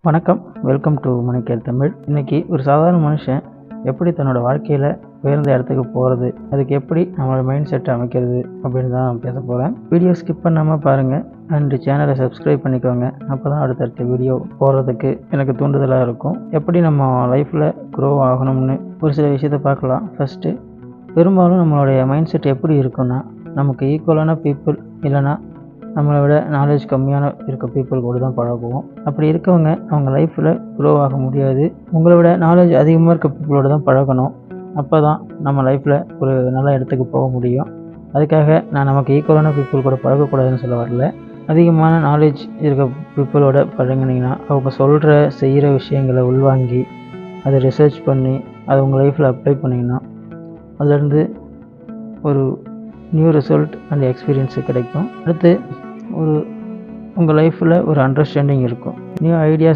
வணக்கம், welcome to மணிக்கேல் Tamil. இன்றைக்கி ஒரு சாதாரண மனுஷன் எப்படி தன்னோட வாழ்க்கையில் உயர்ந்த இடத்துக்கு போகிறது, அதுக்கு எப்படி நம்மளோட மைண்ட் செட்டை அமைக்கிறது அப்படின்னு தான் பேச போகிறேன். வீடியோ ஸ்கிப் பண்ணாமல் பாருங்கள் அண்ட் சேனலை சப்ஸ்கிரைப் பண்ணிக்கோங்க. அப்போ தான் அடுத்தடுத்த வீடியோ போடுறதுக்கு எனக்கு தூண்டுதலாக இருக்கும். எப்படி நம்ம லைஃப்பில் க்ரோ ஆகணும்னு ஒரு சில விஷயத்தை பார்க்கலாம். ஃபஸ்ட்டு, பெரும்பாலும் நம்மளுடைய மைண்ட் செட் எப்படி இருக்குன்னா, நமக்கு ஈக்குவலான பீப்புள் இல்லைனா நம்மளை விட நாலேஜ் கம்மியான இருக்க பீப்புள் கூட தான் பழகுவோம். அப்படி இருக்கவங்க அவங்க லைஃப்பில் க்ரோ ஆக முடியாது. உங்களை விட நாலேஜ் அதிகமாக இருக்க பீப்புளோடு தான் பழகணும். அப்போ தான் நம்ம லைஃப்பில் ஒரு நல்ல இடத்துக்கு போக முடியும். அதுக்காக நான் நமக்கு ஈக்குவலான பீப்புள் கூட பழகக்கூடாதுன்னு சொல்ல வரல. அதிகமான நாலேஜ் இருக்க பீப்புளோட பழகினீங்கன்னா அவங்க சொல்கிற செய்கிற விஷயங்களை உள்வாங்கி அதை ரிசர்ச் பண்ணி அதை உங்கள் லைஃப்பில் அப்ளை பண்ணிங்கன்னா அதுலேருந்து ஒரு நியூ ரிசல்ட் அண்ட் எக்ஸ்பீரியன்ஸு கிடைக்கும். அடுத்து உங்கள் லைஃப்பில் ஒரு அண்டர்ஸ்டாண்டிங் இருக்கும். New ideas